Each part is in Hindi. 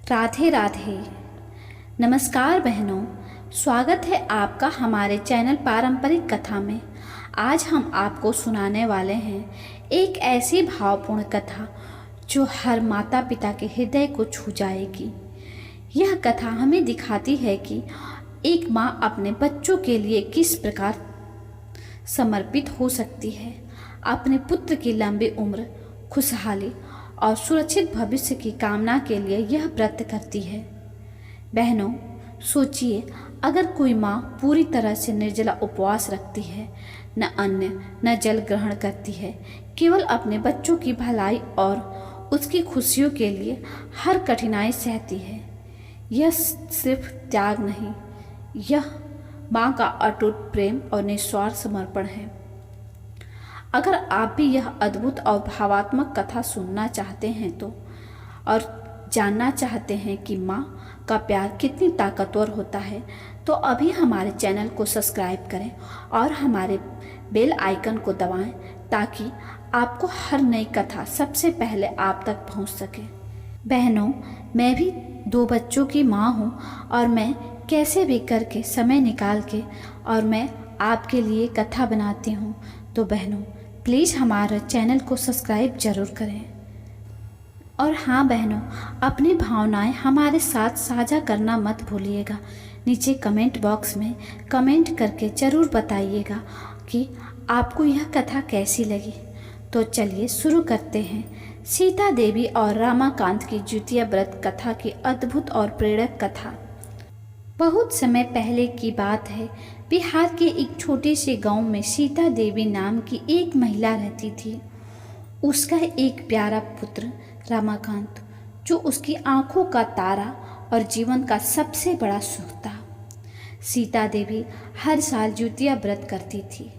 राधे राधे। नमस्कार बहनों, स्वागत है आपका हमारे चैनल पारंपरिक कथा में। आज हम आपको सुनाने वाले हैं एक ऐसी भावपूर्ण कथा जो हर माता पिता के हृदय को छू जाएगी। यह कथा हमें दिखाती है कि एक माँ अपने बच्चों के लिए किस प्रकार समर्पित हो सकती है। अपने पुत्र की लंबी उम्र, खुशहाली और सुरक्षित भविष्य की कामना के लिए यह व्रत करती है। बहनों, सोचिए, अगर कोई माँ पूरी तरह से निर्जला उपवास रखती है, न अन्न न जल ग्रहण करती है, केवल अपने बच्चों की भलाई और उसकी खुशियों के लिए हर कठिनाई सहती है। यह सिर्फ त्याग नहीं, यह माँ का अटूट प्रेम और निस्वार्थ समर्पण है। अगर आप भी यह अद्भुत और भावात्मक कथा सुनना चाहते हैं और जानना चाहते हैं कि माँ का प्यार कितनी ताकतवर होता है, तो अभी हमारे चैनल को सब्सक्राइब करें और हमारे बेल आइकन को दबाएं ताकि आपको हर नई कथा सबसे पहले आप तक पहुंच सके। बहनों, मैं भी 2 बच्चों की माँ हूँ और मैं कैसे भी करके समय निकाल के और मैं आपके लिए कथा बनाती हूँ। तो बहनों, प्लीज़ हमारे चैनल को सब्सक्राइब ज़रूर करें। और हाँ बहनों, अपनी भावनाएं हमारे साथ साझा करना मत भूलिएगा। नीचे कमेंट बॉक्स में कमेंट करके ज़रूर बताइएगा कि आपको यह कथा कैसी लगी। तो चलिए शुरू करते हैं सीता देवी और रमाकांत की द्वितीय व्रत कथा की अद्भुत और प्रेरक कथा। बहुत समय पहले की बात है। बिहार के एक छोटे से गांव में सीता देवी नाम की एक महिला रहती थी। उसका एक प्यारा पुत्र रमाकांत, जो उसकी आंखों का तारा और जीवन का सबसे बड़ा सुख था। सीता देवी हर साल द्वितीय व्रत करती थी,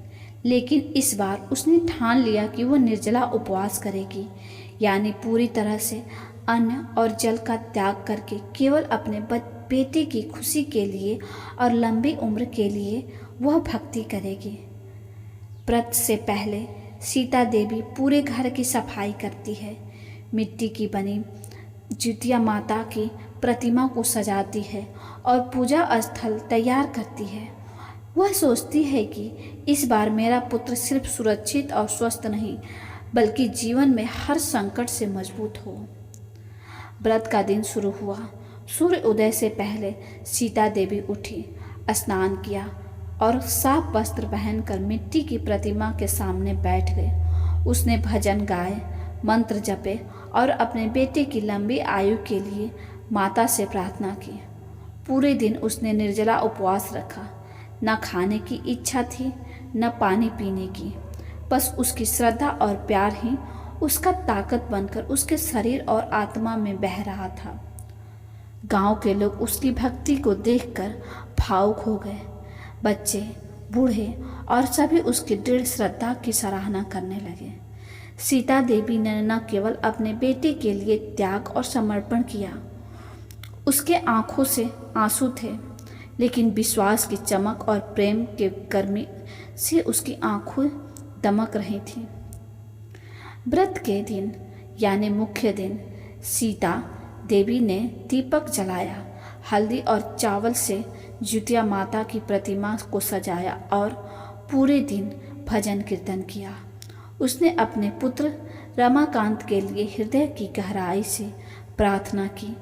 लेकिन इस बार उसने ठान लिया कि वो निर्जला उपवास करेगी, यानी पूरी तरह से अन्न और जल का त्याग करके केवल अपने बेटे की खुशी के लिए और लंबी उम्र के लिए वह भक्ति करेगी। व्रत से पहले सीता देवी पूरे घर की सफाई करती है, मिट्टी की बनी जितिया माता की प्रतिमा को सजाती है और पूजा स्थल तैयार करती है। वह सोचती है कि इस बार मेरा पुत्र सिर्फ सुरक्षित और स्वस्थ नहीं, बल्कि जीवन में हर संकट से मजबूत हो। व्रत का दिन शुरू हुआ। सूर्य उदय से पहले सीता देवी उठी, स्नान किया और साफ वस्त्र पहनकर मिट्टी की प्रतिमा के सामने बैठ गए। उसने भजन गाए, मंत्र जपे और अपने बेटे की लंबी आयु के लिए माता से प्रार्थना की। पूरे दिन उसने निर्जला उपवास रखा। न खाने की इच्छा थी, न पानी पीने की। बस उसकी श्रद्धा और प्यार ही उसका ताकत बनकर उसके शरीर और आत्मा में बह रहा था। गांव के लोग उसकी भक्ति को देखकर भावुक हो गए। बच्चे, बूढ़े और सभी उसकी दृढ़ श्रद्धा की सराहना करने लगे। सीता देवी ने न केवल अपने बेटे के लिए त्याग और समर्पण किया, उसके आंखों से आंसू थे, लेकिन विश्वास की चमक और प्रेम के गर्मी से उसकी आंखें दमक रही थीं। व्रत के दिन यानी मुख्य दिन, सीता देवी ने दीपक जलाया, हल्दी और चावल से जितिया माता की प्रतिमा को सजाया और पूरे दिन भजन कीर्तन किया। उसने अपने पुत्र रमाकांत के लिए हृदय की गहराई से प्रार्थना की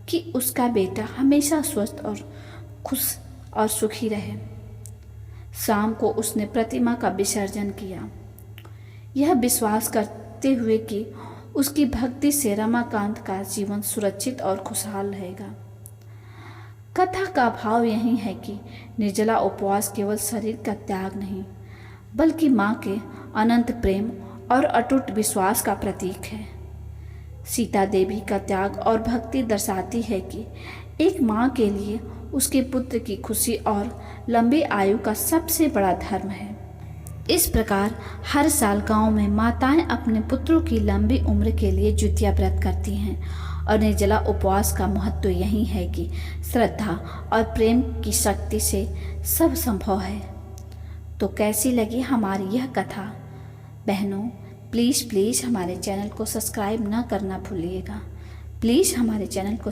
कि उसका बेटा हमेशा स्वस्थ और खुश और सुखी रहे। शाम को उसने प्रतिमा का विसर्जन किया, यह विश्वास करते हुए कि उसकी भक्ति से रमाकांत का जीवन सुरक्षित और खुशहाल रहेगा। कथा का भाव यही है कि निर्जला उपवास केवल शरीर का त्याग नहीं, बल्कि माँ के अनंत प्रेम और अटूट विश्वास का प्रतीक है। सीता देवी का त्याग और भक्ति दर्शाती है कि एक माँ के लिए उसके पुत्र की खुशी और लंबी आयु का सबसे बड़ा धर्म है। इस प्रकार हर साल गांव में माताएं अपने पुत्रों की लंबी उम्र के लिए द्वितीय व्रत करती हैं और निर्जला उपवास का महत्व यही है कि श्रद्धा और प्रेम की शक्ति से सब संभव है। तो कैसी लगी हमारी यह कथा? बहनों, प्लीज़ हमारे चैनल को सब्सक्राइब ना करना भूलिएगा। प्लीज़ हमारे चैनल को